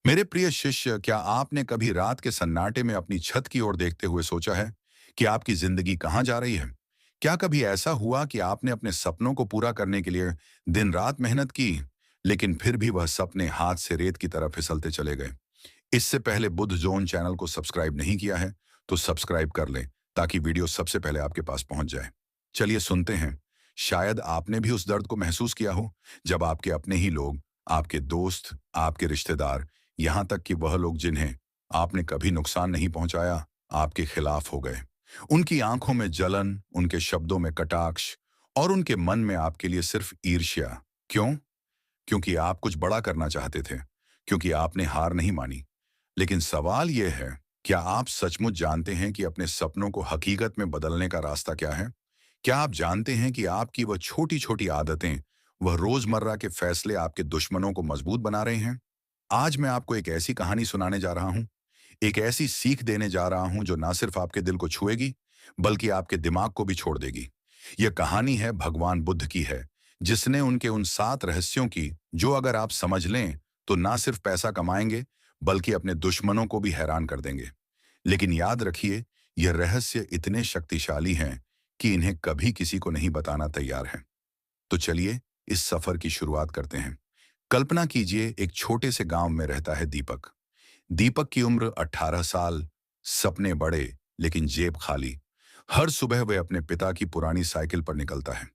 मेरे प्रिय शिष्य, क्या आपने कभी रात के सन्नाटे में अपनी छत की ओर देखते हुए सोचा है कि आपकी जिंदगी कहाँ जा रही है? क्या कभी ऐसा हुआ कि आपने अपने सपनों को पूरा करने के लिए दिन रात मेहनत की, लेकिन फिर भी वह सपने हाथ से रेत की तरह फिसलते चले गए? इससे पहले बुद्ध जोन चैनल को सब्सक्राइब नहीं किया है, तो सब्सक्राइब कर लें ताकि वीडियो सबसे पहले आपके पास पहुंच जाए। चलिए सुनते हैं। शायद आपने भी उस दर्द को महसूस किया हो जब आपके अपने ही लोग, आपके दोस्त, आपके रिश्तेदार, यहाँ तक कि वह लोग जिन्हें आपने कभी नुकसान नहीं पहुंचाया, आपके खिलाफ हो गए। उनकी आंखों में जलन, उनके शब्दों में कटाक्ष और उनके मन में आपके लिए सिर्फ ईर्ष्या। क्यों? क्योंकि आप कुछ बड़ा करना चाहते थे, क्योंकि आपने हार नहीं मानी। लेकिन सवाल यह है, क्या आप सचमुच जानते हैं कि अपने सपनों को हकीकत में बदलने का रास्ता क्या है? क्या आप जानते हैं कि आपकी वह छोटी-छोटी आदतें, वह रोजमर्रा के फैसले आपके दुश्मनों को मजबूत बना रहे हैं? आज मैं आपको एक ऐसी कहानी सुनाने जा रहा हूं, एक ऐसी सीख देने जा रहा हूं जो ना सिर्फ आपके दिल को छुएगी, बल्कि आपके दिमाग को भी छोड़ देगी। यह कहानी है भगवान बुद्ध की है, जिसने उनके उन 7 रहस्यों की, जो अगर आप समझ लें, तो ना सिर्फ पैसा कमाएंगे, बल्कि अपने दुश्मनों को भी हैरान कर देंगे। लेकिन याद रखिए, यह रहस्य इतने शक्तिशाली हैं कि इन्हें कभी किसी को नहीं बताना तैयार है। तो चलिए इस सफर की शुरुआत करते हैं। कल्पना कीजिए, एक छोटे से गांव में रहता है दीपक। दीपक की उम्र 18 साल, सपने बड़े लेकिन जेब खाली। हर सुबह वह अपने पिता की पुरानी साइकिल पर निकलता है।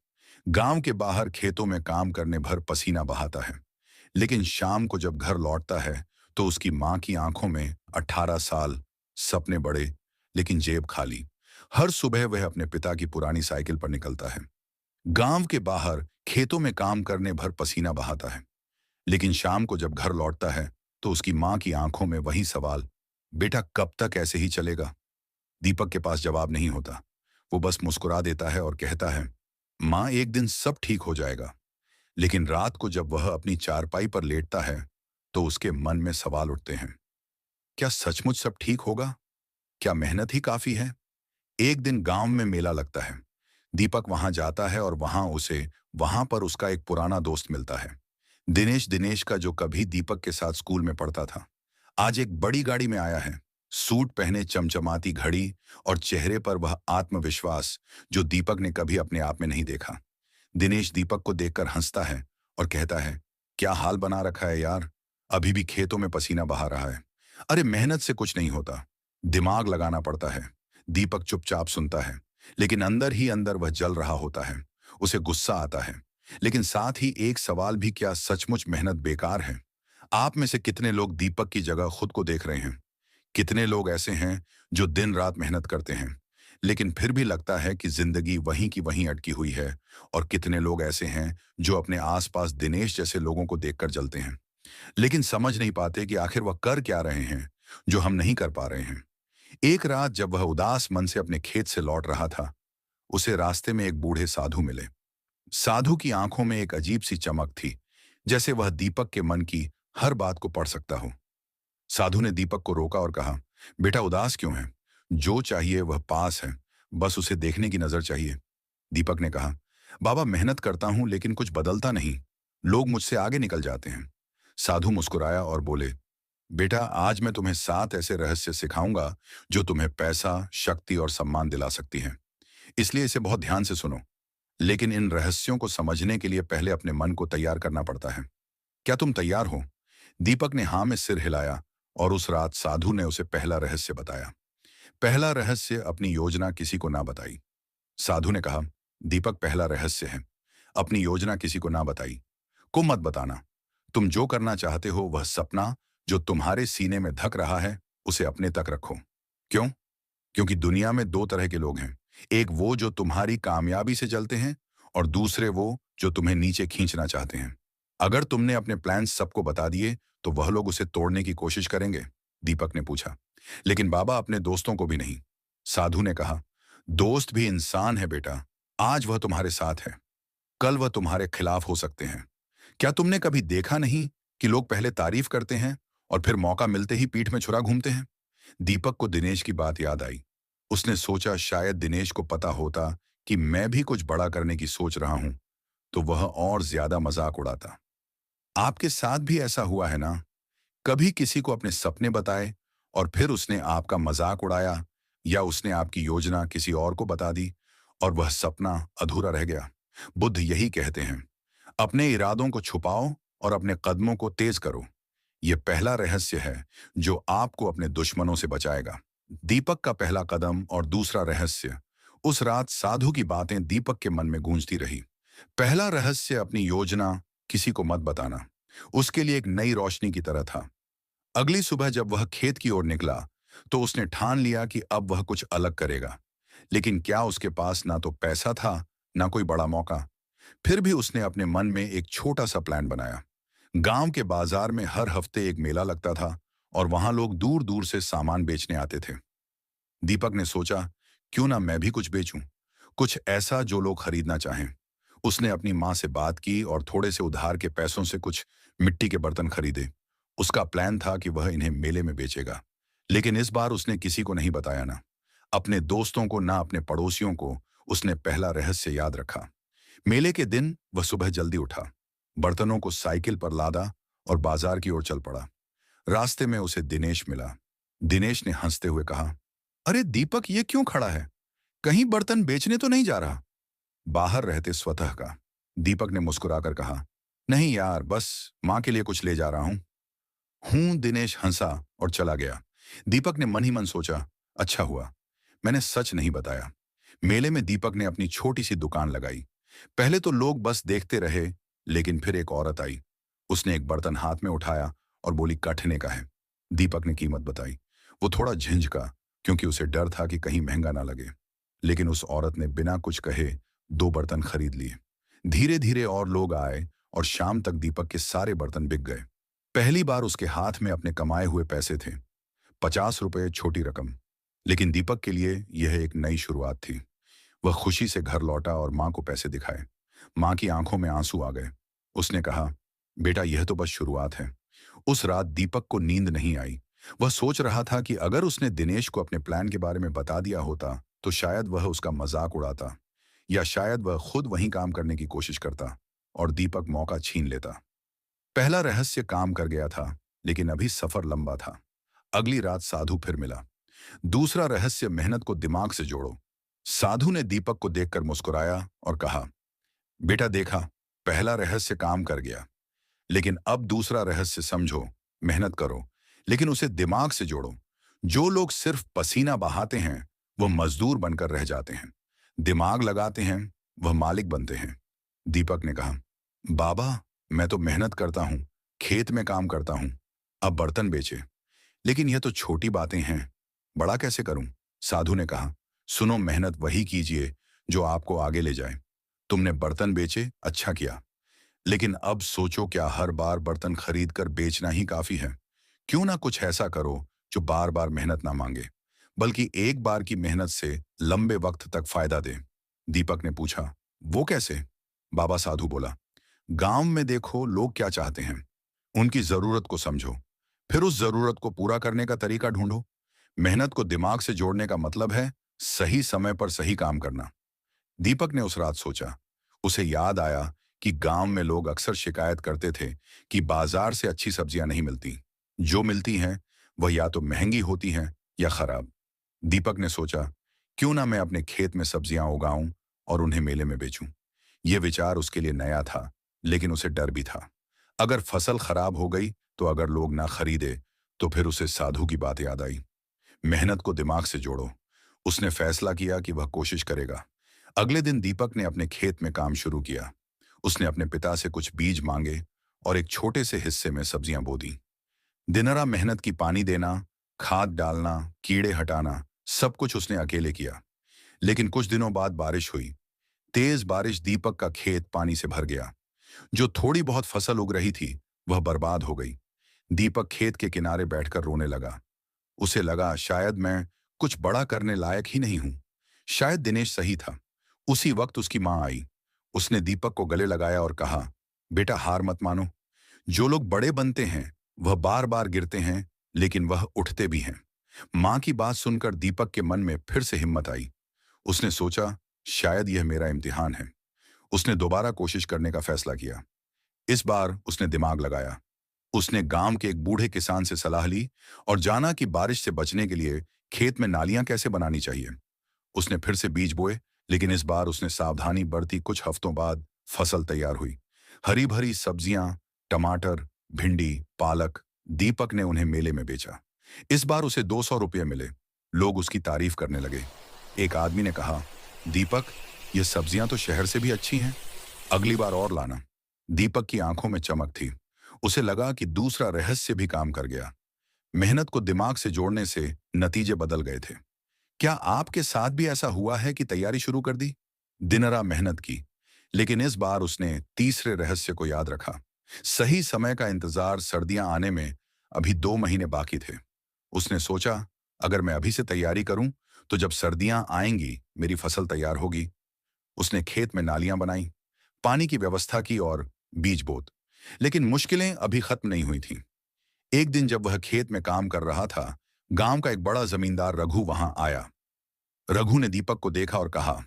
गांव के बाहर खेतों में काम करने भर पसीना बहाता है। लेकिन शाम को जब घर लौटता है, तो उसकी मां की आंखों में 18 साल, सपने बड़े लेकिन जेब खाली। हर सुबह वह अपने पिता की पुरानी साइकिल पर निकलता है। गांव के बाहर खेतों में काम करने भर पसीना बहाता है। लेकिन शाम को जब घर लौटता है, तो उसकी मां की आंखों में वही सवाल, बेटा कब तक ऐसे ही चलेगा? दीपक के पास जवाब नहीं होता। वो बस मुस्कुरा देता है और कहता है, मां, एक दिन सब ठीक हो जाएगा। लेकिन रात को जब वह अपनी चारपाई पर लेटता है, तो उसके मन में सवाल उठते हैं। क्या सचमुच सब ठीक होगा? क्या मेहनत ही काफी है? एक दिन गांव में मेला लगता है। दीपक वहां जाता है और वहां पर उसका एक पुराना दोस्त मिलता है। दिनेश दिनेश का, जो कभी दीपक के साथ स्कूल में पढ़ता था। आज एक बड़ी गाड़ी में आया है। सूट पहने, चमचमाती घड़ी और चेहरे पर वह आत्मविश्वास जो दीपक ने कभी अपने आप में नहीं देखा। दिनेश दीपक को देखकर हंसता है और कहता है, क्या हाल बना रखा है यार, अभी भी खेतों में पसीना बहा रहा है। अरे मेहनत से कुछ नहीं होता, दिमाग लगाना पड़ता है। दीपक चुपचाप सुनता है, लेकिन अंदर ही अंदर वह जल रहा होता है। उसे गुस्सा आता है, लेकिन साथ ही एक सवाल भी, क्या सचमुच मेहनत बेकार है? आप में से कितने लोग दीपक की जगह खुद को देख रहे हैं? कितने लोग ऐसे हैं जो दिन रात मेहनत करते हैं, लेकिन फिर भी लगता है कि जिंदगी वहीं की वहीं अटकी हुई है? और कितने लोग ऐसे हैं जो अपने आसपास दिनेश जैसे लोगों को देखकर जलते हैं, लेकिन समझ नहीं पाते कि आखिर वह कर क्या रहे हैं जो हम नहीं कर पा रहे हैं? एक रात जब वह उदास मन से अपने खेत से लौट रहा था, उसे रास्ते में एक बूढ़े साधु मिले। साधु की आंखों में एक अजीब सी चमक थी, जैसे वह दीपक के मन की हर बात को पढ़ सकता हो। साधु ने दीपक को रोका और कहा, बेटा उदास क्यों है? जो चाहिए वह पास है, बस उसे देखने की नजर चाहिए। दीपक ने कहा, बाबा मेहनत करता हूं लेकिन कुछ बदलता नहीं, लोग मुझसे आगे निकल जाते हैं। साधु मुस्कुराया और बोले, बेटा आज मैं तुम्हें 7 ऐसे रहस्य सिखाऊंगा जो तुम्हें पैसा, शक्ति और सम्मान दिला सकती हैं। इसलिए इसे बहुत ध्यान से सुनो। लेकिन इन रहस्यों को समझने के लिए पहले अपने मन को तैयार करना पड़ता है। क्या तुम तैयार हो? दीपक ने हाँ में सिर हिलाया और उस रात साधु ने उसे पहला रहस्य बताया। पहला रहस्य, अपनी योजना किसी को ना बताई। साधु ने कहा, दीपक पहला रहस्य है, अपनी योजना किसी को ना बताई को मत बताना। तुम जो करना चाहते हो, वह सपना जो तुम्हारे सीने में धक रहा है, उसे अपने तक रखो। क्यों? क्योंकि दुनिया में 2 तरह के लोग हैं। एक वो जो तुम्हारी कामयाबी से जलते हैं, और दूसरे वो जो तुम्हें नीचे खींचना चाहते हैं। अगर तुमने अपने प्लान सबको बता दिए, तो वह लोग उसे तोड़ने की कोशिश करेंगे। दीपक ने पूछा, लेकिन बाबा अपने दोस्तों को भी नहीं? साधु ने कहा, दोस्त भी इंसान है बेटा। आज वह तुम्हारे साथ है, कल वह तुम्हारे खिलाफ हो सकते हैं। क्या तुमने कभी देखा नहीं कि लोग पहले तारीफ करते हैं और फिर मौका मिलते ही पीठ में छुरा घूमते हैं? दीपक को दिनेश की बात याद आई। उसने सोचा, शायद दिनेश को पता होता कि मैं भी कुछ बड़ा करने की सोच रहा हूं, तो वह और ज्यादा मजाक उड़ाता। आपके साथ भी ऐसा हुआ है ना? कभी किसी को अपने सपने बताए और फिर उसने आपका मजाक उड़ाया, या उसने आपकी योजना किसी और को बता दी और वह सपना अधूरा रह गया? बुद्ध यही कहते हैं, अपने इरादों को छुपाओ और अपने कदमों को तेज करो। यह पहला रहस्य है जो आपको अपने दुश्मनों से बचाएगा। दीपक का पहला कदम और दूसरा रहस्य। उस रात साधु की बातें दीपक के मन में गूंजती रही। पहला रहस्य, अपनी योजना किसी को मत बताना, उसके लिए एक नई रोशनी की तरह था। अगली सुबह जब वह खेत की ओर निकला, तो उसने ठान लिया कि अब वह कुछ अलग करेगा। लेकिन क्या उसके पास ना तो पैसा था, ना कोई बड़ा मौका। फिर भी उसने अपने मन में एक छोटा सा प्लान बनाया। गांव के बाजार में हर हफ्ते एक मेला लगता था और वहां लोग दूर दूर से सामान बेचने आते थे। दीपक ने सोचा, क्यों ना मैं भी कुछ बेचूं, कुछ ऐसा जो लोग खरीदना चाहें। उसने अपनी माँ से बात की और थोड़े से उधार के पैसों से कुछ मिट्टी के बर्तन खरीदे। उसका प्लान था कि वह इन्हें मेले में बेचेगा। लेकिन इस बार उसने किसी को नहीं बताया, ना अपने दोस्तों को, ना अपने पड़ोसियों को। उसने पहला रहस्य याद रखा। मेले के दिन वह सुबह जल्दी उठा, बर्तनों को साइकिल पर लादा और बाजार की ओर चल पड़ा। रास्ते में उसे दिनेश मिला। दिनेश ने हंसते हुए कहा, अरे दीपक, ये क्यों खड़ा है? कहीं बर्तन बेचने तो नहीं जा रहा? बाहर रहते स्वतः का। दीपक ने मुस्कुराकर कहा, नहीं यार, बस माँ के लिए कुछ ले जा रहा हूं। दिनेश हंसा और चला गया। दीपक ने मन ही मन सोचा, अच्छा हुआ मैंने सच नहीं बताया। मेले में दीपक ने अपनी छोटी सी दुकान लगाई। पहले तो लोग बस देखते रहे, लेकिन फिर एक औरत आई। उसने एक बर्तन हाथ में उठाया और बोली, कठने का है। दीपक ने कीमत बताई। वो थोड़ा झिझका, क्योंकि उसे डर था कि कहीं महंगा ना लगे। लेकिन उस औरत ने बिना कुछ कहे 2 बर्तन खरीद लिए। धीरे धीरे और लोग आए और शाम तक दीपक के सारे बर्तन बिक गए। पहली बार उसके हाथ में अपने कमाए हुए पैसे थे। 50 रुपए छोटी रकम, लेकिन दीपक के लिए यह एक नई शुरुआत थी। वह खुशी से घर लौटा और माँ को पैसे दिखाए। माँ की आंखों में आंसू आ गए। उसने कहा, बेटा, यह तो बस शुरुआत है। उस रात दीपक को नींद नहीं आई। वह सोच रहा था कि अगर उसने दिनेश को अपने प्लान के बारे में बता दिया होता, तो शायद वह उसका मजाक उड़ाता, या शायद वह खुद वहीं काम करने की कोशिश करता और दीपक मौका छीन लेता। पहला रहस्य काम कर गया था, लेकिन अभी सफर लंबा था। अगली रात साधु फिर मिला। दूसरा रहस्य, मेहनत को दिमाग से जोड़ो। साधु ने दीपक को देखकर मुस्कुराया और कहा, बेटा देखा, पहला रहस्य काम कर गया, लेकिन अब दूसरा रहस्य समझो। मेहनत करो, लेकिन उसे दिमाग से जोड़ो। जो लोग सिर्फ पसीना बहाते हैं, वह मजदूर बनकर रह जाते हैं। दिमाग लगाते हैं, वह मालिक बनते हैं। दीपक ने कहा, बाबा, मैं तो मेहनत करता हूं, खेत में काम करता हूं, अब बर्तन बेचे। लेकिन यह तो छोटी बातें हैं, बड़ा कैसे करूं? साधु ने कहा, सुनो, मेहनत वही कीजिए जो आपको आगे ले जाए। तुमने बर्तन बेचे, अच्छा किया, लेकिन अब सोचो, क्या हर बार बर्तन खरीद कर बेचना ही काफी है? क्यों ना कुछ ऐसा करो जो बार बार मेहनत ना मांगे, बल्कि एक बार की मेहनत से लंबे वक्त तक फायदा दे। दीपक ने पूछा, वो कैसे? बाबा साधु बोला, गांव में देखो लोग क्या चाहते हैं, उनकी जरूरत को समझो, फिर उस जरूरत को पूरा करने का तरीका ढूंढो। मेहनत को दिमाग से जोड़ने का मतलब है सही समय पर सही काम करना। दीपक ने उस रात सोचा। उसे याद आया कि गांव में लोग अक्सर शिकायत करते थे कि बाजार से अच्छी सब्जियां नहीं मिलती। जो मिलती हैं वह या तो महंगी होती हैं या खराब। दीपक ने सोचा, क्यों ना मैं अपने खेत में सब्जियां उगाऊं और उन्हें मेले में बेचूं। यह विचार उसके लिए नया था, लेकिन उसे डर भी था। अगर फसल खराब हो गई, तो अगर लोग ना खरीदे, तो फिर उसे साधु की बात याद आई। मेहनत को दिमाग से जोड़ो। उसने फैसला किया कि वह कोशिश करेगा। अगले दिन दीपक ने अपने खेत में काम शुरू किया। उसने अपने पिता से कुछ बीज मांगे और एक छोटे से हिस्से में सब्जियां बो दी। दिनरा मेहनत की, पानी देना, खाद डालना, कीड़े हटाना, सब कुछ उसने अकेले किया। लेकिन कुछ दिनों बाद बारिश हुई। तेज बारिश, दीपक का खेत पानी से भर गया। जो थोड़ी बहुत फसल उग रही थी, वह बर्बाद हो गई। दीपक खेत के किनारे बैठकर रोने लगा। उसे लगा, शायद मैं कुछ बड़ा करने लायक ही नहीं हूं। शायद दिनेश सही था। उसी वक्त उसकी मां आई। उसने दीपक को गले लगाया और कहा, बेटा, हार मत मानो। जो लोग बड़े बनते हैं, वह बार बार गिरते हैं, लेकिन वह उठते भी हैं। मां की बात सुनकर दीपक के मन में फिर से हिम्मत आई। उसने सोचा, शायद यह मेरा इम्तिहान है। उसने दोबारा कोशिश करने का फैसला किया। इस बार उसने दिमाग लगाया। उसने गांव के एक बूढ़े किसान से सलाह ली और जाना कि बारिश से बचने के लिए खेत में नालियां कैसे बनानी चाहिए। उसने फिर से बीज बोए, लेकिन इस बार उसने सावधानी बरती। कुछ हफ्तों बाद फसल तैयार हुई। हरी भरी सब्जियां, टमाटर, भिंडी, पालक। दीपक ने उन्हें मेले में बेचा। इस बार उसे 200 रुपये मिले। लोग उसकी तारीफ करने लगे। एक आदमी ने कहा, दीपक, ये सब्जियां तो शहर से भी अच्छी हैं, अगली बार और लाना। दीपक की आंखों में चमक थी। उसे लगा कि दूसरा रहस्य भी काम कर गया। मेहनत को दिमाग से जोड़ने से नतीजे बदल गए थे। क्या आपके साथ भी ऐसा हुआ है कि तैयारी शुरू कर दी, दिन रात मेहनत की, लेकिन इस बार उसने तीसरे रहस्य को याद रखा? सही समय का इंतजार। सर्दियां आने में अभी 2 महीने बाकी थे। उसने सोचा, अगर मैं अभी से तैयारी करूं तो जब सर्दियां आएंगी मेरी फसल तैयार होगी। उसने खेत में नालियां बनाई, पानी की व्यवस्था की और बीज बोत। लेकिन मुश्किलें अभी खत्म नहीं हुई थीं। एक दिन जब वह खेत में काम कर रहा था, गांव का एक बड़ा जमींदार रघु वहां आया। रघु ने दीपक को देखा और कहा,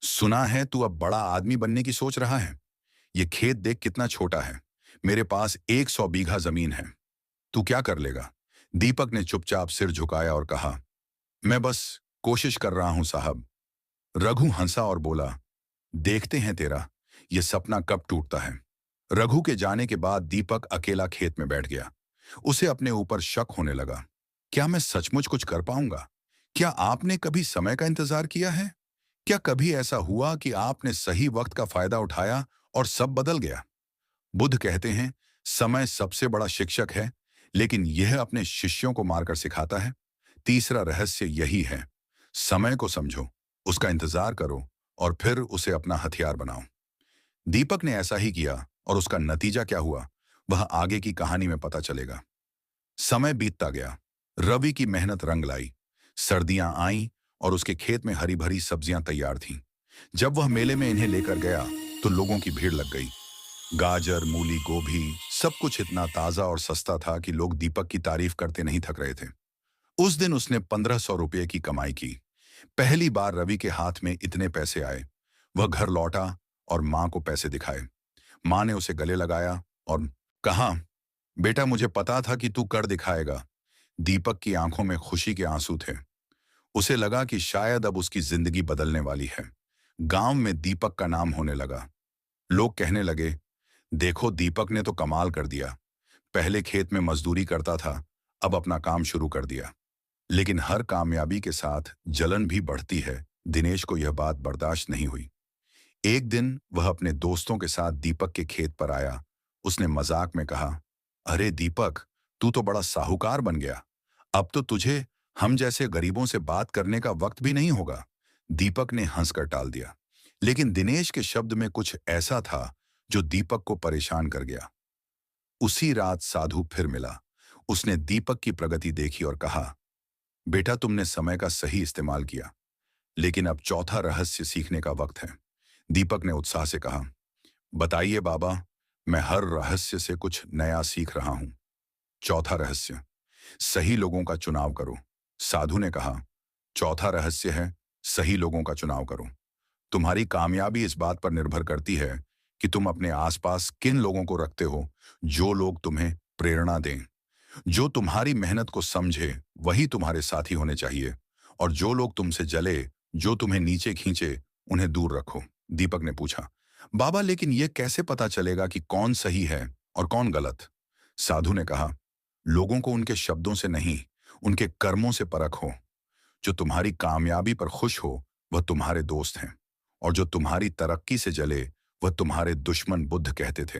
सुना है तू अब बड़ा आदमी बनने की सोच रहा है। ये खेत देख कितना छोटा है। मेरे पास 100 बीघा जमीन है। तू क्या कर लेगा? दीपक ने चुपचाप सिर झुकाया और कहा, मैं बस कोशिश कर रहा हूं साहब। रघु हंसा और बोला, देखते हैं तेरा ये सपना कब टूटता है। रघु के जाने के बाद दीपक अकेला खेत में बैठ गया। उसे अपने ऊपर शक होने लगा। क्या मैं सचमुच कुछ कर पाऊंगा? क्या आपने कभी समय का इंतजार किया है? क्या कभी ऐसा हुआ कि आपने सही वक्त का फायदा उठाया और सब बदल गया? बुद्ध कहते हैं, समय सबसे बड़ा शिक्षक है, लेकिन यह अपने शिष्यों को मारकर सिखाता है। तीसरा रहस्य यही है, समय को समझो, उसका इंतजार करो और फिर उसे अपना हथियार बनाओ। दीपक ने ऐसा ही किया और उसका नतीजा क्या हुआ, वह आगे की कहानी में पता चलेगा। समय बीतता गया। रवि की मेहनत रंग लाई। सर्दियां आईं और उसके खेत में हरी भरी सब्जियां तैयार थीं। जब वह मेले में इन्हें लेकर गया तो लोगों की भीड़ लग गई। गाजर, मूली, गोभी, सब कुछ इतना ताजा और सस्ता था कि लोग दीपक की तारीफ करते नहीं थक रहे थे। उस दिन उसने 1500 रुपये की कमाई की। पहली बार रवि के हाथ में इतने पैसे आए। वह घर लौटा और मां को पैसे दिखाए। मां ने उसे गले लगाया और कहा, बेटा, मुझे पता था कि तू कर दिखाएगा। दीपक की आंखों में खुशी के आंसू थे। उसे लगा कि शायद अब उसकी जिंदगी बदलने वाली है। गांव में दीपक का नाम होने लगा। लोग कहने लगे, देखो, दीपक ने तो कमाल कर दिया। पहले खेत में मजदूरी करता था, अब अपना काम शुरू कर दिया। लेकिन हर कामयाबी के साथ जलन भी बढ़ती है। दिनेश को यह बात बर्दाश्त नहीं हुई। एक दिन वह अपने दोस्तों के साथ दीपक के खेत पर आया। उसने मजाक में कहा, अरे दीपक, तू तो बड़ा साहूकार बन गया। अब तो तुझे हम जैसे गरीबों से बात करने का वक्त भी नहीं होगा। दीपक ने हंसकर टाल दिया, लेकिन दिनेश के शब्द में कुछ ऐसा था जो दीपक को परेशान कर गया। उसी रात साधु फिर मिला। उसने दीपक की प्रगति देखी और कहा, बेटा, तुमने समय का सही इस्तेमाल किया, लेकिन अब चौथा रहस्य सीखने का वक्त है। दीपक ने उत्साह से कहा, बताइए बाबा, मैं हर रहस्य से कुछ नया सीख रहा हूं। चौथा रहस्य, सही लोगों का चुनाव करो। साधु ने कहा, चौथा रहस्य है, सही लोगों का चुनाव करो। तुम्हारी कामयाबी इस बात पर निर्भर करती है कि तुम अपने आसपास किन लोगों को रखते हो। जो लोग तुम्हें प्रेरणा दें, जो तुम्हारी मेहनत को समझे, वही तुम्हारे साथी होने चाहिए। और जो लोग तुमसे जले, जो तुम्हें नीचे खींचे, उन्हें दूर रखो। दीपक ने पूछा, बाबा, लेकिन यह कैसे पता चलेगा कि कौन सही है और कौन गलत? साधु ने कहा, लोगों को उनके शब्दों से नहीं, उनके कर्मों से परखो। जो तुम्हारी कामयाबी पर खुश हो, वह तुम्हारे दोस्त हैं, और जो तुम्हारी तरक्की से जले, वह तुम्हारे दुश्मन। बुद्ध कहते थे,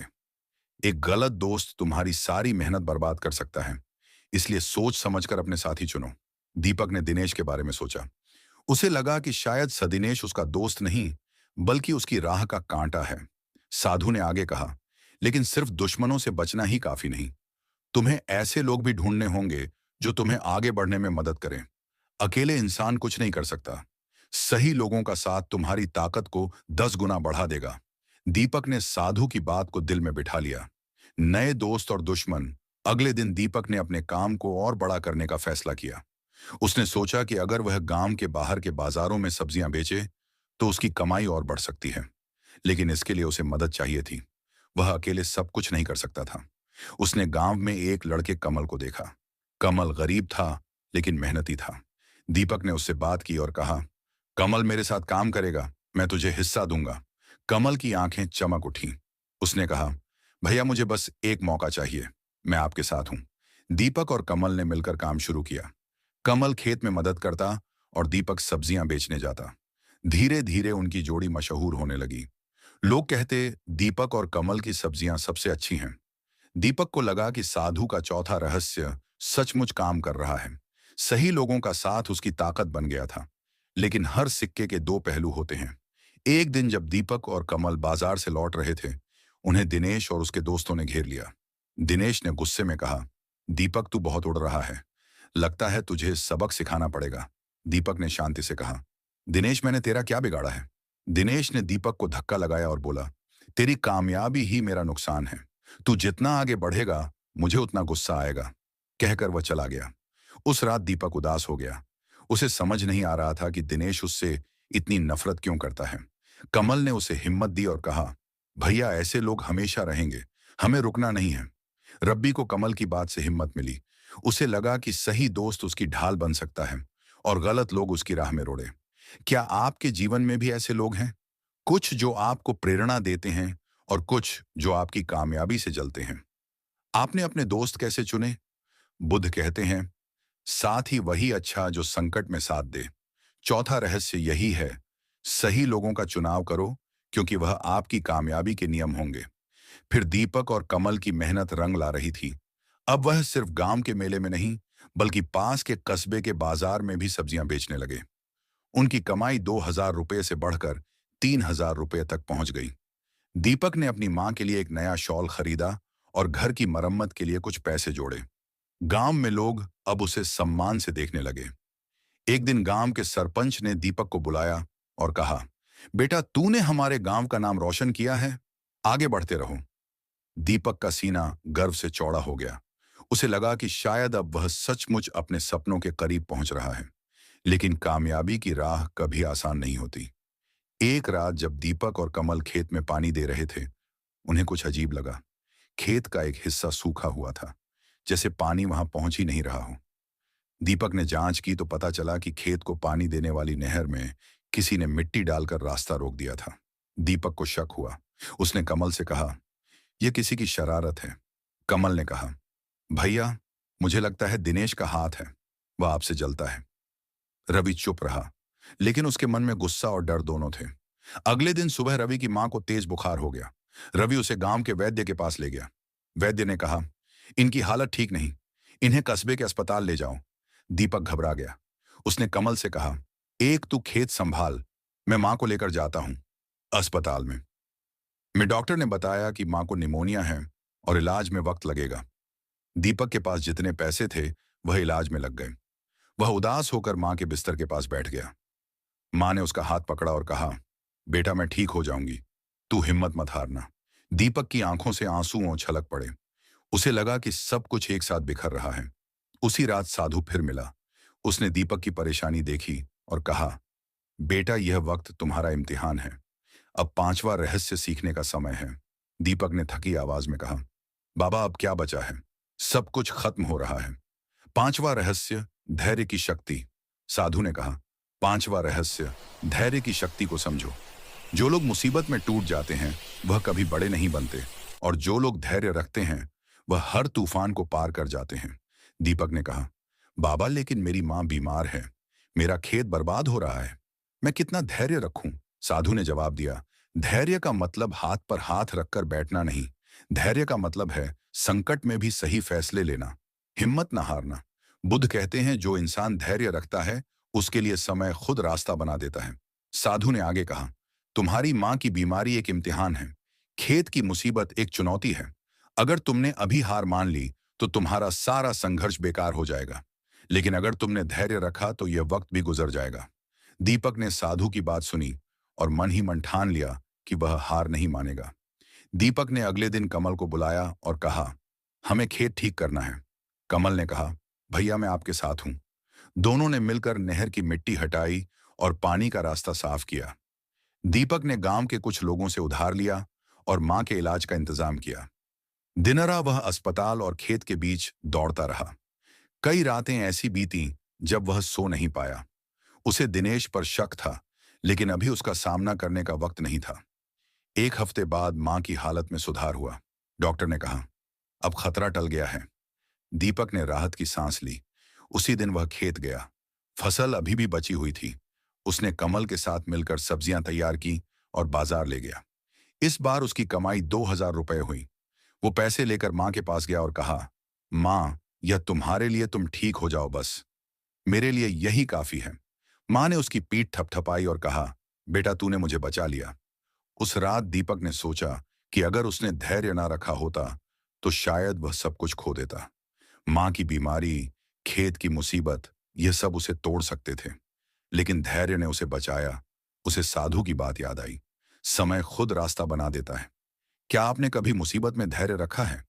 एक गलत दोस्त तुम्हारी सारी मेहनत बर्बाद कर सकता है, इसलिए सोच समझकर अपने साथी चुनो। दीपक ने दिनेश के बारे में सोचा। उसे लगा कि शायद सदिनेश उसका दोस्त नहीं, बल्कि उसकी राह का कांटा है। साधु ने आगे कहा, लेकिन सिर्फ दुश्मनों से बचना ही काफी नहीं। तुम्हें ऐसे लोग भी ढूंढने होंगे जो तुम्हें आगे बढ़ने में मदद करें। अकेले इंसान कुछ नहीं कर सकता। सही लोगों का साथ तुम्हारी ताकत को 10 गुना बढ़ा देगा। दीपक ने साधु की बात को दिल में बिठा लिया। नए दोस्त और दुश्मन। अगले दिन दीपक ने अपने काम को और बड़ा करने का फैसला किया। उसने सोचा कि अगर वह गांव के बाहर के बाजारों में सब्जियां बेचे तो उसकी कमाई और बढ़ सकती है। लेकिन इसके लिए उसे मदद चाहिए थी। वह अकेले सब कुछ नहीं कर सकता था। उसने गांव में एक लड़के कमल को देखा। कमल गरीब था, लेकिन मेहनती था। दीपक ने उससे बात की और कहा, कमल मेरे साथ काम करेगा, मैं तुझे हिस्सा दूंगा। कमल की आंखें चमक उठी। उसने कहा, भैया मुझे बस एक मौका चाहिए, मैं आपके साथ हूं। दीपक और कमल ने मिलकर काम शुरू किया। कमल खेत में मदद करता और दीपक सब्जियां बेचने जाता। धीरे धीरे उनकी जोड़ी मशहूर होने लगी। लोग कहते, दीपक और कमल की सब्जियां सबसे अच्छी हैं। दीपक को लगा कि साधु का चौथा रहस्य सचमुच काम कर रहा है। सही लोगों का साथ उसकी ताकत बन गया था। लेकिन हर सिक्के के दो पहलू होते हैं। एक दिन जब दीपक और कमल बाजार से लौट रहे थे, उन्हें दिनेश और उसके दोस्तों ने घेर लिया। दिनेश ने गुस्से में कहा, दीपक तू बहुत उड़ रहा है, लगता है तुझे सबक सिखाना पड़ेगा। दीपक ने शांति से कहा, दिनेश मैंने तेरा क्या बिगाड़ा है। दिनेश ने दीपक को धक्का लगाया और बोला, तेरी कामयाबी ही मेरा नुकसान है। तू जितना आगे बढ़ेगा मुझे उतना गुस्सा आएगा। कहकर वह चला गया। उस रात दीपक उदास हो गया। उसे समझ नहीं आ रहा था कि दिनेश उससे इतनी नफरत क्यों करता है। कमल ने उसे हिम्मत दी और कहा, भैया ऐसे लोग हमेशा रहेंगे, हमें रुकना नहीं है। रब्बी को कमल की बात से हिम्मत मिली। उसे लगा कि सही दोस्त उसकी ढाल बन सकता है और गलत लोग उसकी राह में रोड़े। क्या आपके जीवन में भी ऐसे लोग हैं? कुछ जो आपको प्रेरणा देते हैं और कुछ जो आपकी कामयाबी से जलते हैं। आपने अपने दोस्त कैसे चुने? बुद्ध कहते हैं, साथ ही वही अच्छा जो संकट में साथ दे। चौथा रहस्य यही है, सही लोगों का चुनाव करो, क्योंकि वह आपकी कामयाबी के नियम होंगे। फिर दीपक और कमल की मेहनत रंग ला रही थी। अब वह सिर्फ गांव के मेले में नहीं, बल्कि पास के कस्बे के बाजार में भी सब्जियां बेचने लगे। उनकी कमाई 2,000 रुपये से बढ़कर 3,000 रुपये तक पहुंच गई। दीपक ने अपनी मां के लिए एक नया शॉल खरीदा और घर की मरम्मत के लिए कुछ पैसे जोड़े। गांव में लोग अब उसे सम्मान से देखने लगे। एक दिन गांव के सरपंच ने दीपक को बुलाया और कहा, बेटा तूने हमारे गांव का नाम रोशन किया है, आगे बढ़ते रहो। दीपक का सीना गर्व से चौड़ा हो गया। उसे लगा कि शायद अब वह सचमुच अपने सपनों के करीब पहुंच रहा है। लेकिन कामयाबी की राह कभी आसान नहीं होती। एक रात जब दीपक और कमल खेत में पानी दे रहे थे, उन्हें कुछ अजीब लगा। खेत का एक हिस्सा सूखा हुआ था, जैसे पानी वहां पहुंच ही नहीं रहा हो। दीपक ने जांच की तो पता चला कि खेत को पानी देने वाली नहर में किसी ने मिट्टी डालकर रास्ता रोक दिया था। दीपक को शक हुआ। उसने कमल से कहा, यह किसी की शरारत है। कमल ने कहा, भैया मुझे लगता है दिनेश का हाथ है, वह आपसे जलता है। रवि चुप रहा, लेकिन उसके मन में गुस्सा और डर दोनों थे। अगले दिन सुबह रवि की मां को तेज बुखार हो गया। रवि उसे गांव के वैद्य के पास ले गया। वैद्य ने कहा, इनकी हालत ठीक नहीं, इन्हें कस्बे के अस्पताल ले जाओ। दीपक घबरा गया। उसने कमल से कहा, एक तू खेत संभाल, मैं मां को लेकर जाता हूं। अस्पताल में डॉक्टर ने बताया कि मां को निमोनिया है और इलाज में वक्त लगेगा। दीपक के पास जितने पैसे थे वह इलाज में लग गए। वह उदास होकर मां के बिस्तर के पास बैठ गया। मां ने उसका हाथ पकड़ा और कहा, बेटा मैं ठीक हो जाऊंगी, तू हिम्मत मत हारना। दीपक की आंखों से आंसू छलक पड़े। उसे लगा कि सब कुछ एक साथ बिखर रहा है। उसी रात साधु फिर मिला। उसने दीपक की परेशानी देखी और कहा, बेटा यह वक्त तुम्हारा इम्तिहान है, अब पांचवा रहस्य सीखने का समय है। दीपक ने थकी आवाज में कहा, बाबा अब क्या बचा है, सब कुछ खत्म हो रहा है। पांचवा रहस्य, धैर्य की शक्ति। साधु ने कहा, पांचवा रहस्य, धैर्य की शक्ति को समझो। जो लोग मुसीबत में टूट जाते हैं वह कभी बड़े नहीं बनते, और जो लोग धैर्य रखते हैं वह हर तूफान को पार कर जाते हैं। दीपक ने कहा, बाबा लेकिन मेरी मां बीमार है, मेरा खेत बर्बाद हो रहा है, मैं कितना धैर्य रखूं? साधु ने जवाब दिया, धैर्य का मतलब हाथ पर हाथ रखकर बैठना नहीं। धैर्य का मतलब है संकट में भी सही फैसले लेना, हिम्मत न हारना। बुद्ध कहते हैं, जो इंसान धैर्य रखता है उसके लिए समय खुद रास्ता बना देता है। साधु ने आगे कहा, तुम्हारी मां की बीमारी एक इम्तिहान है, खेत की मुसीबत एक चुनौती है। अगर तुमने अभी हार मान ली तो तुम्हारा सारा संघर्ष बेकार हो जाएगा, लेकिन अगर तुमने धैर्य रखा तो यह वक्त भी गुजर जाएगा। दीपक ने साधु की बात सुनी और मन ही मन ठान लिया कि वह हार नहीं मानेगा। दीपक ने अगले दिन कमल को बुलाया और कहा, हमें खेत ठीक करना है। कमल ने कहा, भैया मैं आपके साथ हूं। दोनों ने मिलकर नहर की मिट्टी हटाई और पानी का रास्ता साफ किया। दीपक ने गांव के कुछ लोगों से उधार लिया और मां के इलाज का इंतजाम किया। दिनरा वह अस्पताल और खेत के बीच दौड़ता रहा। कई रातें ऐसी बीती जब वह सो नहीं पाया। उसे दिनेश पर शक था, लेकिन अभी उसका सामना करने का वक्त नहीं था। एक हफ्ते बाद मां की हालत में सुधार हुआ। डॉक्टर ने कहा, अब खतरा टल गया है। दीपक ने राहत की सांस ली। उसी दिन वह खेत गया। फसल अभी भी बची हुई थी। उसने कमल के साथ मिलकर सब्जियां तैयार की और बाजार ले गया। इस बार उसकी कमाई 2,000 रुपए हुई। वो पैसे लेकर मां के पास गया और कहा, मां, यह तुम्हारे लिए, तुम ठीक हो जाओ बस। मेरे लिए यही काफी है। मां ने उसकी पीठ थपथपाई और कहा, बेटा तूने मुझे बचा लिया। उस रात दीपक ने सोचा कि अगर उसने धैर्य ना रखा होता तो शायद वह सब कुछ खो देता। मां की बीमारी, खेत की मुसीबत, यह सब उसे तोड़ सकते थे, लेकिन धैर्य ने उसे बचाया। उसे साधु की बात याद आई, समय खुद रास्ता बना देता है। क्या आपने कभी मुसीबत में धैर्य रखा है?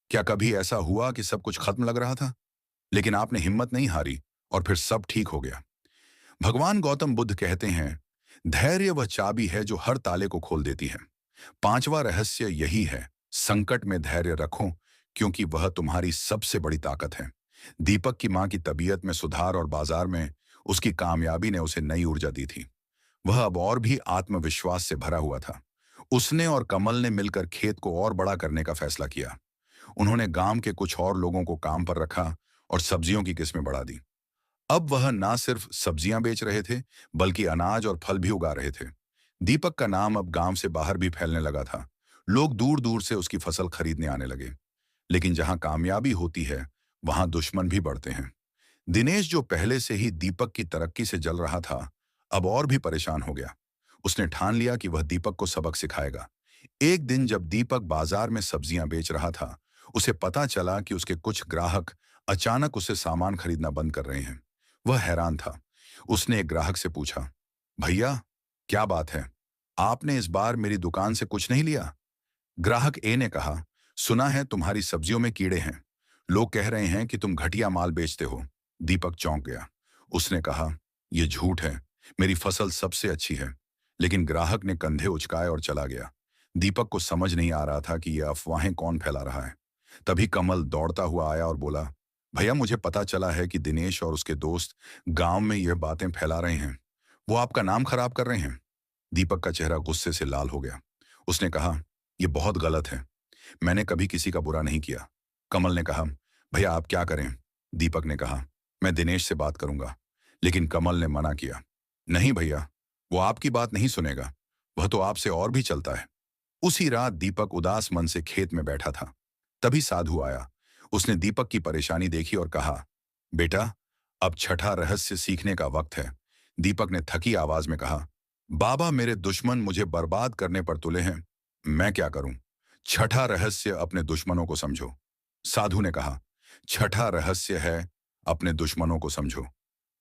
क्या कभी ऐसा हुआ कि सब कुछ खत्म लग रहा था, लेकिन आपने हिम्मत नहीं हारी और फिर सब ठीक हो गया? भगवान गौतम बुद्ध कहते हैं, धैर्य वह चाबी है जो हर ताले को खोल देती है। पांचवा रहस्य यही है, संकट में धैर्य रखो, क्योंकि वह तुम्हारी सबसे बड़ी ताकत है। दीपक की मां की तबीयत में सुधार और बाजार में उसकी कामयाबी ने उसे नई ऊर्जा दी थी। वह अब और भी आत्मविश्वास से भरा हुआ था। उसने और कमल ने मिलकर खेत को और बड़ा करने का फैसला किया। उन्होंने गांव के कुछ और लोगों को काम पर रखा और सब्जियों की किस्में बढ़ा दी। अब वह ना सिर्फ सब्जियां बेच रहे थे, बल्कि अनाज और फल भी उगा रहे थे। दीपक का नाम अब गांव से बाहर भी फैलने लगा था। लोग दूर दूर से उसकी फसल खरीदने आने लगे। लेकिन जहां कामयाबी होती है, वहां दुश्मन भी बढ़ते हैं। दिनेश, जो पहले से ही दीपक की तरक्की से जल रहा था, अब और भी परेशान हो गया। उसने ठान लिया कि वह दीपक को सबक सिखाएगा। एक दिन जब दीपक बाजार में सब्जियां बेच रहा था, उसे पता चला कि उसके कुछ ग्राहक अचानक उससे सामान खरीदना बंद कर रहे हैं। वह हैरान था। उसने एक ग्राहक से पूछा, भैया, क्या बात है? आपने इस बार मेरी दुकान से कुछ नहीं लिया? ग्राहक ए ने कहा, सुना है तुम्हारी सब्जियों में कीड़े हैं। लोग कह रहे हैं कि तुम घटिया माल बेचते हो। दीपक चौंक गया। उसने कहा, यह झूठ है, मेरी फसल सबसे अच्छी है। लेकिन ग्राहक ने कंधे उचकाए और चला गया। दीपक को समझ नहीं आ रहा था कि यह अफवाहें कौन फैला रहा है। तभी कमल दौड़ता हुआ आया और बोला, भैया, मुझे पता चला है कि दिनेश और उसके दोस्त गांव में यह बातें फैला रहे हैं। वो आपका नाम खराब कर रहे हैं। दीपक का चेहरा गुस्से से लाल हो गया। उसने कहा, यह बहुत गलत है। मैंने कभी किसी का बुरा नहीं किया। कमल ने कहा, भैया आप क्या करें? दीपक ने कहा, मैं दिनेश से बात करूंगा। लेकिन कमल ने मना किया, नहीं भैया, वो आपकी बात नहीं सुनेगा। वह तो आपसे और भी चलता है। उसी रात दीपक उदास मन से खेत में बैठा था। तभी साधु आया। उसने दीपक की परेशानी देखी और कहा, बेटा, अब छठा रहस्य सीखने का वक्त है। दीपक ने थकी आवाज में कहा, बाबा, मेरे दुश्मन मुझे बर्बाद करने पर तुले हैं। मैं क्या करूं? छठा रहस्य, अपने दुश्मनों को समझो। साधु ने कहा, छठा रहस्य है, अपने दुश्मनों को समझो।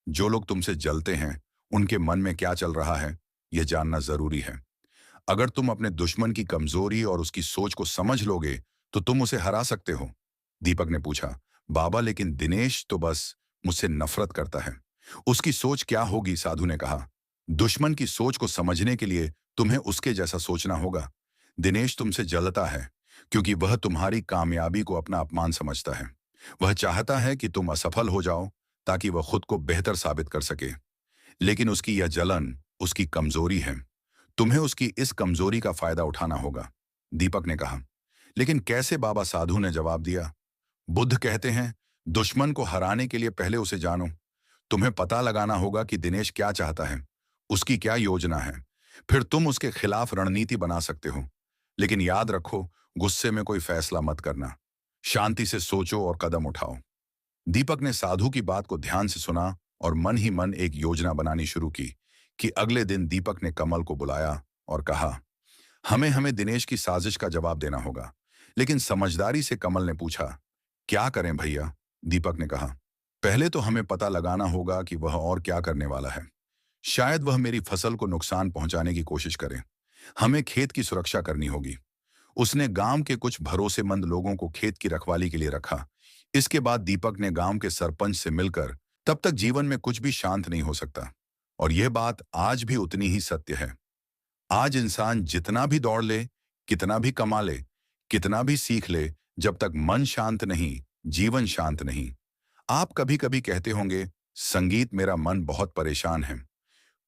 जो लोग तुमसे जलते हैं, उनके मन में क्या चल रहा है, यह जानना जरूरी है। अगर तुम अपने दुश्मन की कमजोरी और उसकी सोच को समझ लोगे, तो तुम उसे हरा सकते हो। दीपक ने पूछा, बाबा, लेकिन दिनेश तो बस मुझसे नफरत करता है। उसकी सोच क्या होगी? साधु ने कहा, दुश्मन की सोच को समझने के लिए तुम्हें उसके जैसा सोचना होगा। दिनेश तुमसे जलता है क्योंकि वह तुम्हारी कामयाबी को अपना अपमान समझता है। वह चाहता है कि तुम असफल हो जाओ ताकि वह खुद को बेहतर साबित कर सके। लेकिन उसकी यह जलन उसकी कमजोरी है। तुम्हें उसकी इस कमजोरी का फायदा उठाना होगा। दीपक ने कहा, लेकिन कैसे बाबा? साधु ने जवाब दिया, बुद्ध कहते हैं, दुश्मन को हराने के लिए पहले उसे जानो। तुम्हें पता लगाना होगा कि दिनेश क्या चाहता है, उसकी क्या योजना है। फिर तुम उसके खिलाफ रणनीति बना सकते हो। लेकिन याद रखो, गुस्से में कोई फैसला मत करना। शांति से सोचो और कदम उठाओ। दीपक ने साधु की बात को ध्यान से सुना और मन ही मन एक योजना बनानी शुरू की। कि अगले दिन दीपक ने कमल को बुलाया और कहा, हमें हमें दिनेश की साजिश का जवाब देना होगा। लेकिन समझदारी से कमल ने पूछा, क्या करें भैया? दीपक ने कहा, पहले तो हमें पता लगाना होगा कि वह और क्या करने वाला है। शायद वह मेरी फसल को नुकसान पहुंचाने की कोशिश करे। हमें खेत की सुरक्षा करनी होगी। उसने गांव के कुछ भरोसेमंद लोगों को खेत की रखवाली के लिए रखा। इसके बाद दीपक ने गांव के सरपंच से मिलकर, तब तक जीवन में कुछ भी शांत नहीं हो सकता। और यह बात आज भी उतनी ही सत्य है। आज इंसान जितना भी दौड़ ले, कितना भी कमा ले, कितना भी सीख ले, जब तक मन शांत नहीं, जीवन शांत नहीं। आप कभी कभी कहते होंगे, संगीत, मेरा मन बहुत परेशान है,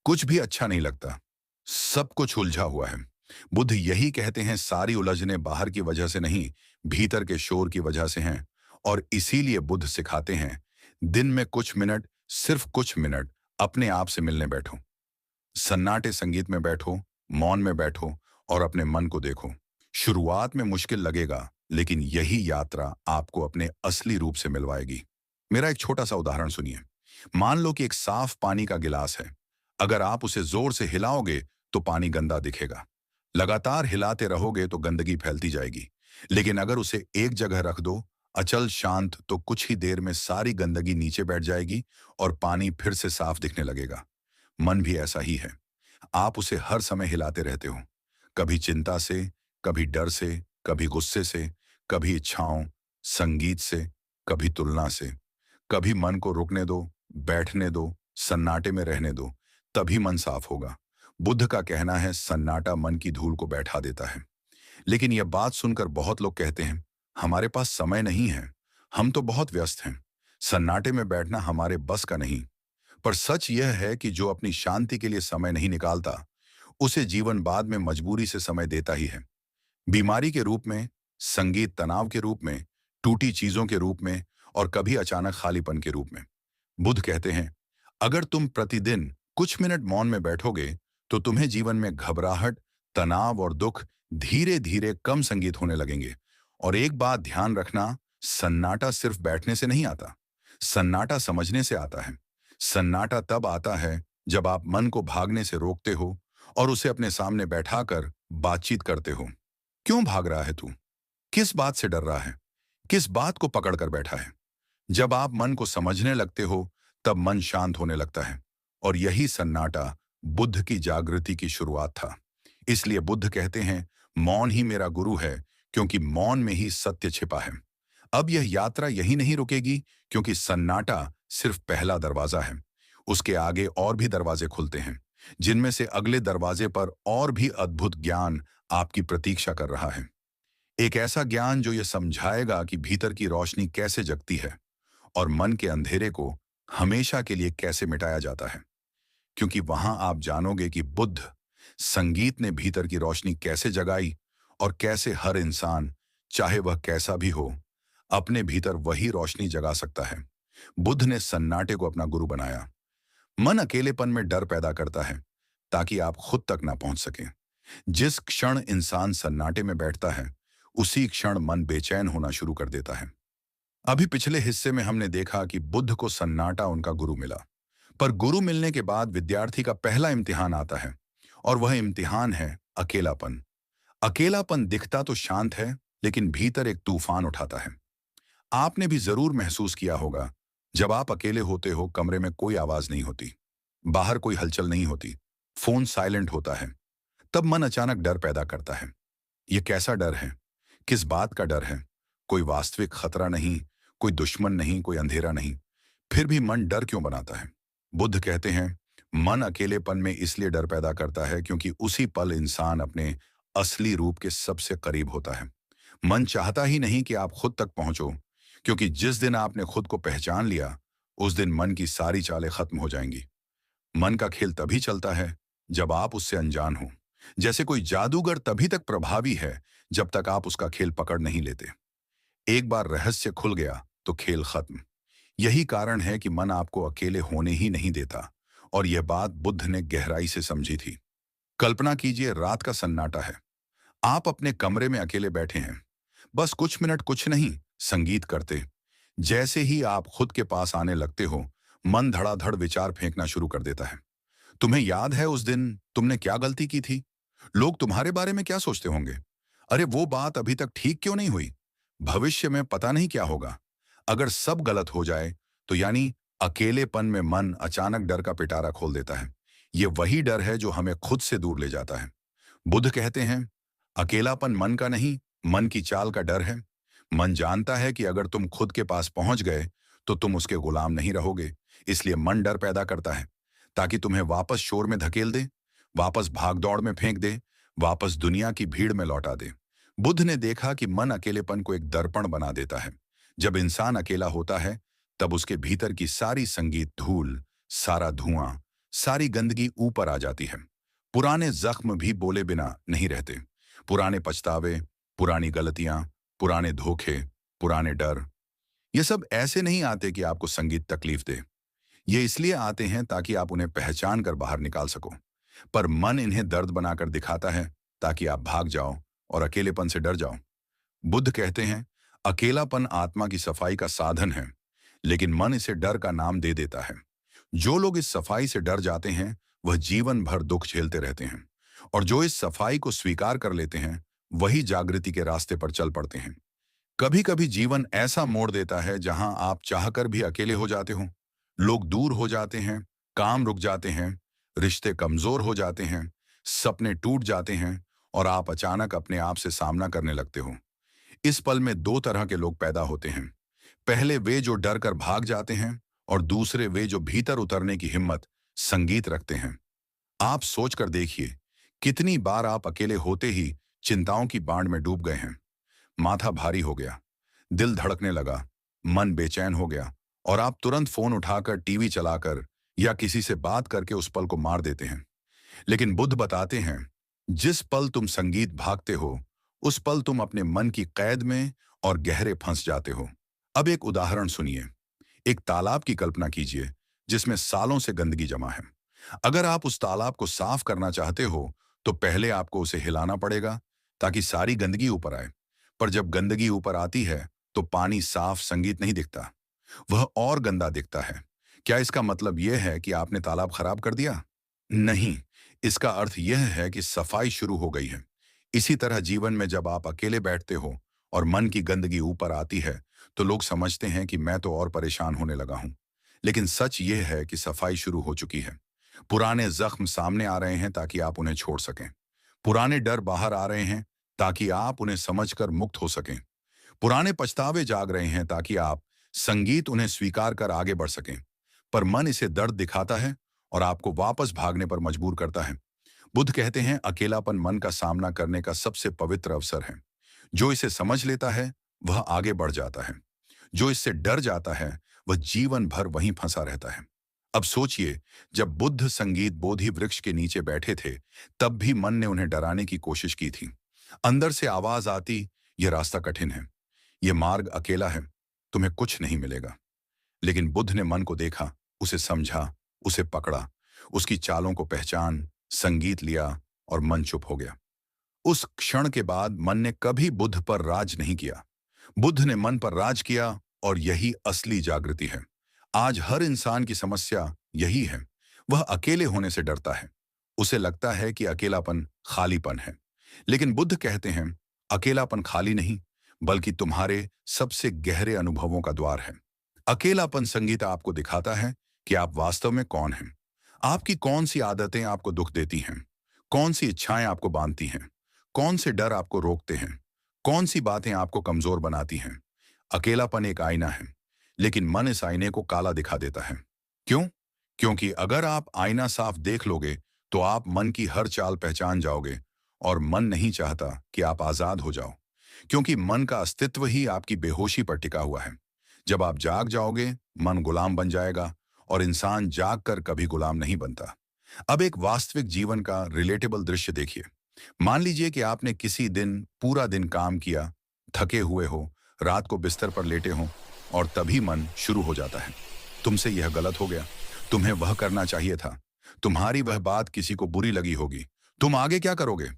कुछ भी अच्छा नहीं लगता, सब कुछ उलझा हुआ है। बुद्ध यही कहते हैं, सारी उलझने बाहर की वजह से नहीं, भीतर के शोर की वजह से हैं। और इसीलिए बुद्ध सिखाते हैं, दिन में कुछ मिनट, सिर्फ कुछ मिनट अपने आप से मिलने बैठो। सन्नाटे संगीत में बैठो, मौन में बैठो और अपने मन को देखो। शुरुआत में मुश्किल लगेगा, लेकिन यही यात्रा आपको अपने असली रूप से मिलवाएगी। मेरा एक छोटा सा उदाहरण सुनिए। मान लो कि एक साफ पानी का गिलास है। अगर आप उसे जोर से हिलाओगे तो पानी गंदा दिखेगा। लगातार हिलाते रहोगे तो गंदगी फैलती जाएगी। लेकिन अगर उसे एक जगह रख दो, अचल शांत, तो कुछ ही देर में सारी गंदगी नीचे बैठ जाएगी और पानी फिर से साफ दिखने लगेगा। मन भी ऐसा ही है। आप उसे हर समय हिलाते रहते हो, कभी चिंता से, कभी डर से, कभी गुस्से से, कभी इच्छाओं, संगीत से, कभी तुलना से। कभी मन को रुकने दो, बैठने दो, सन्नाटे में रहने दो, तभी मन साफ होगा। बुद्ध का कहना है, सन्नाटा मन की धूल को बैठा देता है। लेकिन यह बात सुनकर बहुत लोग कहते हैं, हमारे पास समय नहीं है, हम तो बहुत व्यस्त हैं, सन्नाटे में बैठना हमारे बस का नहीं। पर सच यह है कि जो अपनी शांति के लिए समय नहीं निकालता, उसे जीवन बाद में मजबूरी से समय देता ही है। बीमारी के रूप में, संगीत तनाव के रूप में, टूटी चीजों के रूप में और कभी अचानक खालीपन के रूप में। बुद्ध कहते हैं, अगर तुम प्रतिदिन कुछ मिनट मौन में बैठोगे तो तुम्हें जीवन में घबराहट, तनाव और दुख धीरे धीरे कम संगीत होने लगेंगे। और एक बात ध्यान रखना, सन्नाटा सिर्फ बैठने से नहीं आता, सन्नाटा समझने से आता है। सन्नाटा तब आता है जब आप मन को भागने से रोकते हो और उसे अपने सामने बैठाकर बातचीत करते हो। क्यों भाग रहा है तू? किस बात से डर रहा है? किस बात को पकड़ कर बैठा है? जब आप मन को समझने लगते हो, तब मन शांत होने लगता है। और यही सन्नाटा बुद्ध की जागृति की शुरुआत था। इसलिए बुद्ध कहते हैं, मौन ही मेरा गुरु है, क्योंकि मौन में ही सत्य छिपा है। अब यह यात्रा यही नहीं रुकेगी, क्योंकि सन्नाटा सिर्फ पहला दरवाजा है। उसके आगे और भी दरवाजे खुलते हैं, जिनमें से अगले दरवाजे पर और भी अद्भुत ज्ञान आपकी प्रतीक्षा कर रहा है। एक ऐसा ज्ञान जो यह समझाएगा कि भीतर की रोशनी कैसे जगती है और मन के अंधेरे को हमेशा के लिए कैसे मिटाया जाता है। क्योंकि वहां आप जानोगे कि बुद्ध, संगीत ने भीतर की रोशनी कैसे जगाई और कैसे हर इंसान, चाहे वह कैसा भी हो, अपने भीतर वही रोशनी जगा सकता है। बुद्ध ने सन्नाटे को अपना गुरु बनाया। मन अकेलेपन में डर पैदा करता है, ताकि आप खुद तक ना पहुंच सकें। जिस क्षण इंसान सन्नाटे में बैठता है, उसी क्षण मन बेचैन होना शुरू कर देता है। अभी पिछले हिस्से में हमने देखा कि बुद्ध को सन्नाटा उनका गुरु मिला। पर गुरु मिलने के बाद विद्यार्थी का पहला इम्तिहान आता है, और वह इम्तिहान है अकेलापन। अकेलापन दिखता तो शांत है, लेकिन भीतर एक तूफान उठाता है। आपने भी जरूर महसूस किया होगा, जब आप अकेले होते हो, कमरे में कोई आवाज नहीं होती, बाहर कोई हलचल नहीं होती, फोन साइलेंट होता है, तब मन अचानक डर पैदा करता है। ये कैसा डर है? किस बात का डर है? कोई वास्तविक खतरा नहीं, कोई दुश्मन नहीं, कोई अंधेरा नहीं। फिर भी मन डर क्यों बनाता है? बुद्ध कहते हैं, मन अकेलेपन में इसलिए डर पैदा करता है क्योंकि उसी पल इंसान अपने असली रूप के सबसे करीब होता है। मन चाहता ही नहीं कि आप खुद तक पहुंचो, क्योंकि जिस दिन आपने खुद को पहचान लिया, उस दिन मन की सारी चालें खत्म हो जाएंगी। मन का खेल तभी चलता है जब आप उससे अनजान हो। जैसे कोई जादूगर तभी तक प्रभावी है जब तक आप उसका खेल पकड़ नहीं लेते। एक बार रहस्य खुल गया तो खेल खत्म। यही कारण है कि मन आपको अकेले होने ही नहीं देता, और यह बात बुद्ध ने गहराई से समझी थी। कल्पना कीजिए, रात का सन्नाटा है, आप अपने कमरे में अकेले बैठे हैं, बस कुछ मिनट कुछ नहीं, संगीत करते। जैसे ही आप खुद के पास आने लगते हो, मन धड़ाधड़ विचार फेंकना शुरू कर देता है। तुम्हें याद है उस दिन तुमने क्या गलती की थी? लोग तुम्हारे बारे में क्या सोचते होंगे? अरे वो बात अभी तक ठीक क्यों नहीं हुई? भविष्य में पता नहीं क्या होगा। अगर सब गलत हो जाए तो यानी अकेलेपन में मन अचानक डर का पिटारा खोल देता है। ये वही डर है जो हमें खुद से दूर ले जाता है। बुद्ध कहते हैं, अकेलापन मन का नहीं, मन की चाल का डर है। मन जानता है कि अगर तुम खुद के पास पहुंच गए तो तुम उसके गुलाम नहीं रहोगे। इसलिए मन डर पैदा करता है, ताकि तुम्हें वापस शोर में धकेल दे, वापस भागदौड़ में फेंक दे, वापस दुनिया की भीड़ में लौटा दे। बुद्ध ने देखा कि मन अकेलेपन को एक दर्पण बना देता है। जब इंसान अकेला होता है, तब उसके भीतर की सारी संगीत धूल, सारा धुआं, सारी गंदगी ऊपर आ जाती है। पुराने जख्म भी बोले बिना नहीं रहते। पुराने पछतावे, पुरानी गलतियां, पुराने धोखे, पुराने डर, ये सब ऐसे नहीं आते कि आपको संगीत तकलीफ दे। ये इसलिए आते हैं ताकि आप उन्हें पहचान कर बाहर निकाल सको। पर मन इन्हें दर्द बनाकर दिखाता है ताकि आप भाग जाओ और अकेलेपन से डर जाओ। बुद्ध कहते हैं, अकेलापन आत्मा की सफाई का साधन है, लेकिन मन इसे डर का नाम दे देता है। जो लोग इस सफाई से डर जाते हैं, वह जीवन भर दुख झेलते रहते हैं। और जो इस सफाई को स्वीकार कर लेते हैं, वही जागृति के रास्ते पर चल पड़ते हैं। कभी कभी जीवन ऐसा मोड़ देता है जहां आप चाहकर भी अकेले हो जाते हो। लोग दूर हो जाते हैं, काम रुक जाते हैं, रिश्ते कमजोर हो जाते हैं, सपने टूट जाते हैं और आप अचानक अपने आप से सामना करने लगते हो। इस पल में दो तरह के लोग पैदा होते हैं। पहले वे जो डर कर भाग जाते हैं और दूसरे वे जो भीतर उतरने की हिम्मत, संगीत रखते हैं। आप सोचकर देखिए, कितनी बार आप अकेले होते ही चिंताओं की बाढ़ में डूब गए हैं। माथा भारी हो गया, दिल धड़कने लगा, मन बेचैन हो गया और आप तुरंत फोन उठाकर, टीवी चलाकर या किसी से बात करके उस पल को मार देते हैं। लेकिन बुद्ध बताते हैं, जिस पल तुम संगीत भागते हो, उस पल तुम अपने मन की कैद में और गहरे फंस जाते हो। अब एक उदाहरण सुनिए। एक तालाब की कल्पना कीजिए जिसमें सालों से गंदगी जमा है। अगर आप उस तालाब को साफ करना चाहते हो, तो पहले आपको उसे हिलाना पड़ेगा ताकि सारी गंदगी ऊपर आए। पर जब गंदगी ऊपर आती है, तो पानी साफ, संगीत नहीं दिखता, वह और गंदा दिखता है। क्या इसका मतलब यह है कि आपने तालाब खराब कर दिया? नहीं, इसका अर्थ यह है कि सफाई शुरू हो गई है। इसी तरह जीवन में जब आप अकेले बैठते हो और मन की गंदगी ऊपर आती है, तो लोग समझते हैं कि मैं तो और परेशान होने लगा हूं। लेकिन सच यह है कि सफाई शुरू हो चुकी है। पुराने जख्म सामने आ रहे हैं ताकि आप उन्हें छोड़ सकें। पुराने डर बाहर आ रहे हैं ताकि आप उन्हें समझकर मुक्त हो सकें। पुराने पछतावे जाग रहे हैं ताकि आप संगीत उन्हें स्वीकार कर आगे बढ़ सकें। पर मन इसे दर्द दिखाता है और आपको वापस भागने पर मजबूर करता है। बुद्ध कहते हैं, अकेलापन मन का सामना करने का सबसे पवित्र अवसर है। जो इसे समझ लेता है, वह आगे बढ़ जाता है। जो इससे डर जाता है, वह जीवन भर वहीं फंसा रहता है। अब सोचिए, जब बुद्ध संगीत बोधि वृक्ष के नीचे बैठे थे, तब भी मन ने उन्हें डराने की कोशिश की थी। अंदर से आवाज आती, यह रास्ता कठिन है, यह मार्ग अकेला है, तुम्हें कुछ नहीं मिलेगा। लेकिन बुद्ध ने मन को देखा, उसे समझा, उसे पकड़ा, उसकी चालों को पहचान, संगीत लिया और मन चुप हो गया। उस क्षण के बाद मन ने कभी बुद्ध पर राज नहीं किया। बुद्ध ने मन पर राज किया और यही असली जागृति है। आज हर इंसान की समस्या यही है। वह अकेले होने से डरता है। उसे लगता है कि अकेलापन खालीपन है। लेकिन बुद्ध कहते हैं, अकेलापन खाली नहीं, बल्कि तुम्हारे सबसे गहरे अनुभवों का द्वार है। अकेलापन संगीत आपको दिखाता है कि आप वास्तव में कौन हैं। आपकी कौन सी आदतें आपको दुख देती हैं, कौन सी इच्छाएं आपको बांधती हैं, कौन से डर आपको रोकते हैं, कौन सी बातें आपको कमजोर बनाती हैं। अकेलापन एक आईना है, लेकिन मन इस आईने को काला दिखा देता है। क्यों? क्योंकि अगर आप आईना साफ देख लोगे, तो आप मन की हर चाल पहचान जाओगे और मन नहीं चाहता कि आप आजाद हो जाओ, क्योंकि मन का अस्तित्व ही आपकी बेहोशी पर टिका हुआ है। जब आप जाग जाओगे, मन गुलाम बन जाएगा और इंसान जाग कर कभी गुलाम नहीं बनता। अब एक वास्तविक जीवन का रिलेटेबल दृश्य देखिए। मान लीजिए कि आपने किसी दिन पूरा दिन काम किया, थके हुए हो, रात को बिस्तर पर लेटे हो और तभी मन शुरू हो जाता है, तुमसे यह गलत हो गया, तुम्हें वह करना चाहिए था, तुम्हारी वह बात किसी को बुरी लगी होगी। तुम आगे क्या करोगे?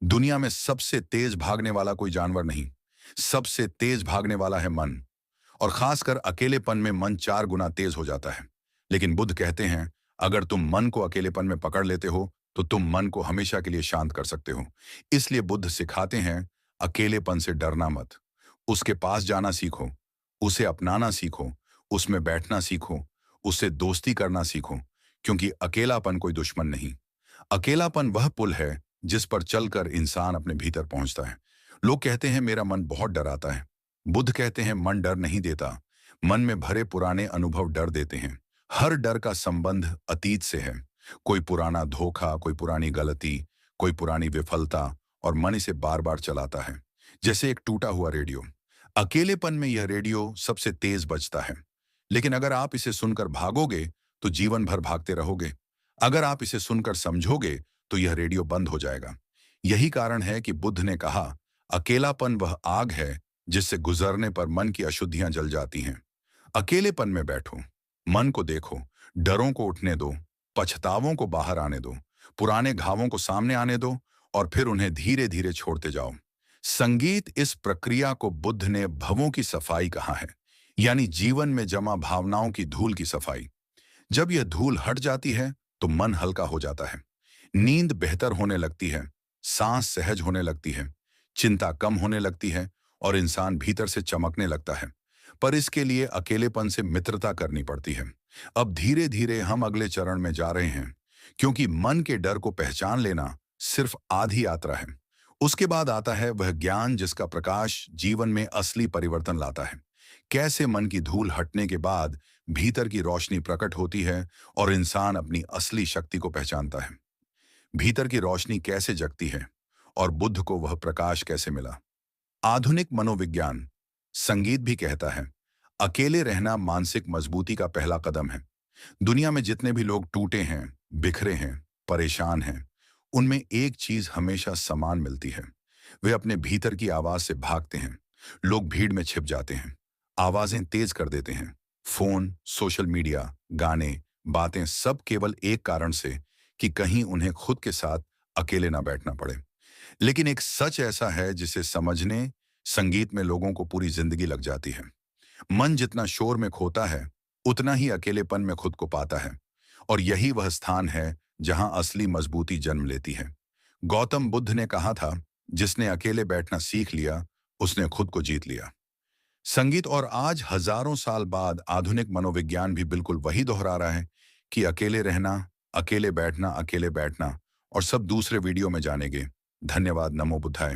दुनिया में सबसे तेज भागने वाला कोई जानवर नहीं, सबसे तेज भागने वाला है मन। और खासकर अकेलेपन में मन 4 गुना तेज हो जाता है। लेकिन बुद्ध कहते हैं, अगर तुम मन को अकेलेपन में पकड़ लेते हो, तो तुम मन को हमेशा के लिए शांत कर सकते हो। इसलिए बुद्ध सिखाते हैं, अकेलेपन से डरना मत, उसके पास जाना सीखो, उसे अपनाना सीखो, उसमें बैठना सीखो, उससे दोस्ती करना सीखो, क्योंकि अकेलापन कोई दुश्मन नहीं। अकेलापन वह पुल है जिस पर चलकर इंसान अपने भीतर पहुंचता है। लोग कहते हैं, मेरा मन बहुत डराता है। बुद्ध कहते हैं, मन डर नहीं देता, मन में भरे पुराने अनुभव डर देते हैं। हर डर का संबंध अतीत से है। कोई पुराना धोखा, कोई पुरानी गलती, कोई पुरानी विफलता, और मन इसे बार बार चलाता है। जैसे एक टूटा हुआ रेडियो। अकेलेपन में यह रेडियो सबसे तेज बजता है, लेकिन अगर आप इसे सुनकर भागोगे तो जीवन भर भागते रहोगे। अगर आप इसे सुनकर समझोगे तो यह रेडियो बंद हो जाएगा। यही कारण है कि बुद्ध ने कहा, अकेलापन वह आग है जिससे गुजरने पर मन की अशुद्धियां जल जाती हैं। अकेलेपन में बैठो, मन को देखो, डरों को उठने दो, पछतावों को बाहर आने दो, पुराने घावों को सामने आने दो और फिर उन्हें धीरे धीरे छोड़ते जाओ। संगीत इस प्रक्रिया को बुद्ध ने भवों की सफाई कहा है, यानी जीवन में जमा भावनाओं की धूल की सफाई। जब यह धूल हट जाती है तो मन हल्का हो जाता है, नींद बेहतर होने लगती है, सांस सहज होने लगती है, चिंता कम होने लगती है और इंसान भीतर से चमकने लगता है। पर इसके लिए अकेलेपन से मित्रता करनी पड़ती है। अब धीरे धीरे हम अगले चरण में जा रहे हैं, क्योंकि मन के डर को पहचान लेना सिर्फ आधी यात्रा है। उसके बाद आता है वह ज्ञान जिसका प्रकाश जीवन में असली परिवर्तन लाता है। कैसे मन की धूल हटने के बाद भीतर की रोशनी प्रकट होती है और इंसान अपनी असली शक्ति को पहचानता है। भीतर की रोशनी कैसे जगती है और बुद्ध को वह प्रकाश कैसे मिला। आधुनिक मनोविज्ञान संगीत भी कहता है, अकेले रहना मानसिक मजबूती का पहला कदम है। दुनिया में जितने भी लोग टूटे हैं, बिखरे हैं, परेशान हैं, उनमें एक चीज हमेशा समान मिलती है। वे अपने भीतर की आवाज से भागते हैं। लोग भीड़ में छिप जाते हैं, आवाजें तेज कर देते हैं। फोन, सोशल मीडिया, गाने, बातें सब केवल एक कारण से कि कहीं उन्हें खुद के साथ अकेले ना बैठना पड़े। लेकिन एक सच ऐसा है जिसे समझने संगीत में लोगों को पूरी जिंदगी लग जाती है। मन जितना शोर में खोता है, उतना ही अकेलेपन में खुद को पाता है। और यही वह स्थान है जहां असली मजबूती जन्म लेती है। गौतम बुद्ध ने कहा था, जिसने अकेले बैठना सीख लिया, उसने खुद को जीत लिया। संगीत और आज हजारों साल बाद आधुनिक मनोविज्ञान भी बिल्कुल वही दोहरा रहा है कि अकेले रहना, अकेले बैठना और सब दूसरे वीडियो में जानेंगे। धन्यवाद। नमो बुद्धाय।